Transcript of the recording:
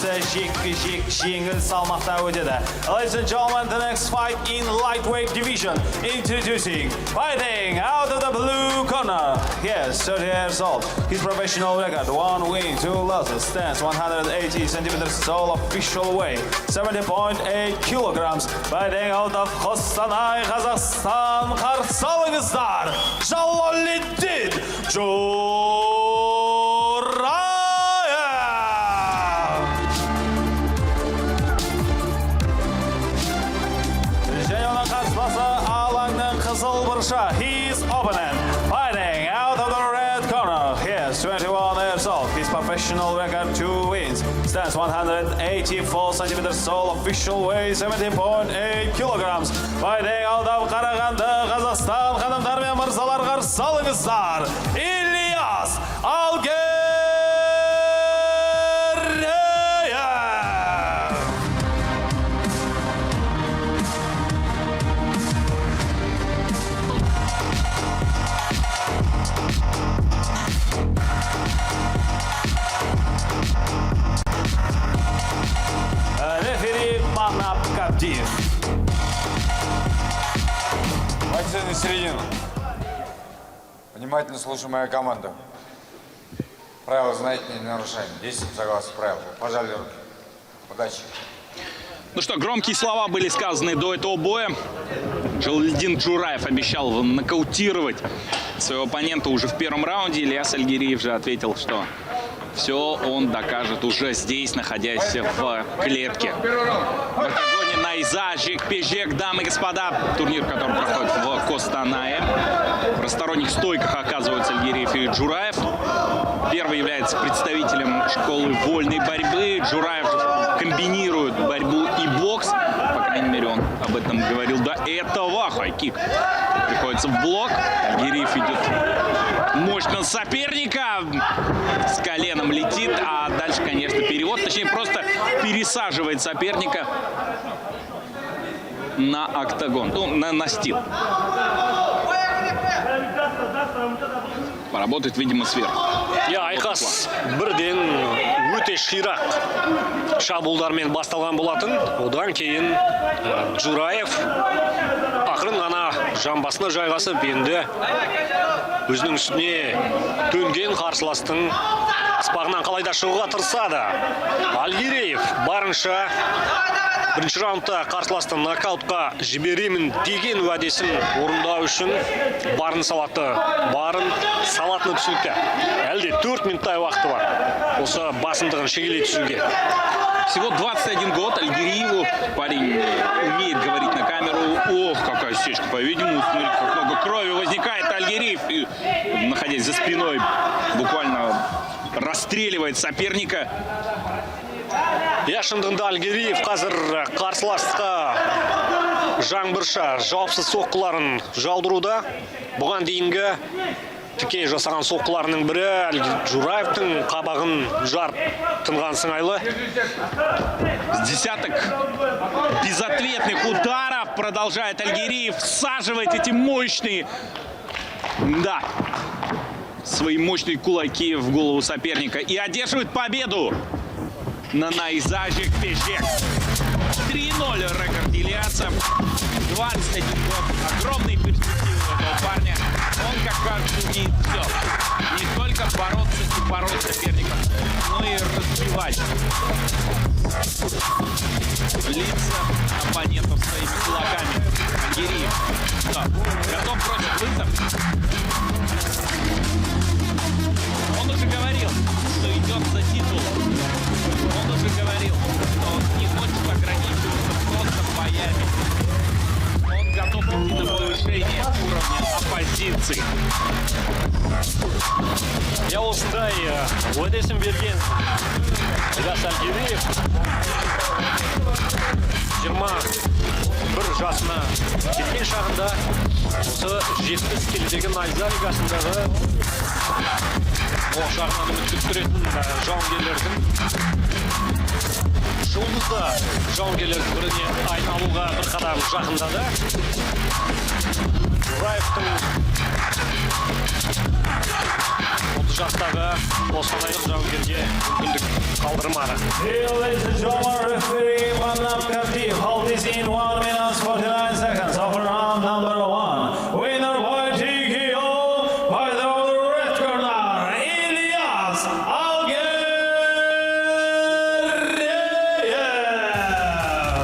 ise жеңіл салмақта өтеді. Ladies and gentlemen, the next fight in lightweight division. Introducing, fighting out of the blue corner. Yes, 30 years old. His professional record, 1 win, 2 losses, stands 180 centimeters tall, official weight, 70.8 kilograms. Fighting out of Qostanay, Kazakhstan. Qarshi alыңыздар, Jaloliddin His opponent, fighting out of the red corner. He is 21 years old. His professional record, 2 wins, stands 184 centimeters tall, official weight, 70.8 kilograms. Fighting out of Qarag'andy, Kazakhstan. Xanımlar ve mırzalar, qarşı alыңыздар, İlyas Algeryev. Бойцы на середину. Внимательно слушай мою команду. Правила знаете, не нарушаем. Действуем согласно правилам. Пожали руки. Удачи. Ну что, громкие слова были сказаны до этого боя. Джалалиддин Джураев обещал нокаутировать своего оппонента уже в первом раунде. Ильяс Альгериев же ответил, что все он докажет уже здесь, находясь в клетке. В октагоне Найза, Жекпе-Жек, дамы и господа. Турнир, который проходит в Костанае. В разносторонних стойках оказываются Альгериев и Джураев. Первый является представителем школы вольной борьбы. Джураев комбинирует борьбу и бокс. По крайней мере, он об этом говорил до этого. Хайкик приходится в блок. Альгериев идет мощно соперника. С коленом летит. А дальше, конечно, перевод. Точнее, просто пересаживает соперника на октагон. Ну, на настил. Поработает, видимо, сверху. Айқас бірден өте ширақ шабуылдармен басталған болатын. Одан кейін Джураев ақырын ғана жамбасына жайғасып, енді өзінің үстіне төнген қарсыластың қыспағынан қалайда шығуға тырысады. Альгериев барынша бірінші раундта қарсыласты нокаутқа жіберемін деген уәдесін орындау үшін барын салатыны түсінікті. Әлде 4 минуттай уақыты бар. Осы басымдығын шегелей түсуге. Всего 21 год. Альгериеву парень умеет говорить на камеру. Ох, какая сечка. По-видимому, смотрите, как много крови возникает. Альгериев, и, находясь за спиной, буквально расстреливает соперника. Шындығында Альгериев қазір қарсыласқа жаңбырша жауапсыз соққыларын жаудыруда. Бұған дейінгі тіке жасаған соққыларының бірі Джураевтың қабағын жарып тынған сыңайлы. С десяток безответных ударов продолжает Альгериев, всаживает эти мощные, свои мощные кулаки в голову соперника и одерживает победу на Найза Жекпе-Жек. 3-0 рекорд Ильяса. 21 год. Огромные перспективы у этого парня. Он, как кажется, умеет все. Не только бороться и пороть соперников, но и разбивать лица оппонентов своими кулаками. Альгериев готов против вызов. Он уже говорил, что идет за титулом. Он уже говорил, что он не хочет ограничиваться просто боями. Он готов идти на повышение уровня оппозиции. Осындай уәдесін берген Ильяс Альгериев 21 жасына жеткен шағында осы 70 келідегі Найза лигасындағы оғшағынан үміт күттіретін жауынгерлердің жұлдызды жауынгерлердің біріне айналуға бір қадам жақындады. Джураевтың 30 жастағы Қостанайлық жауынгерге мүмкіндік қалдырмады. Here, ladies and gentlemen, referee Manam Karti hold this in 1 minute 49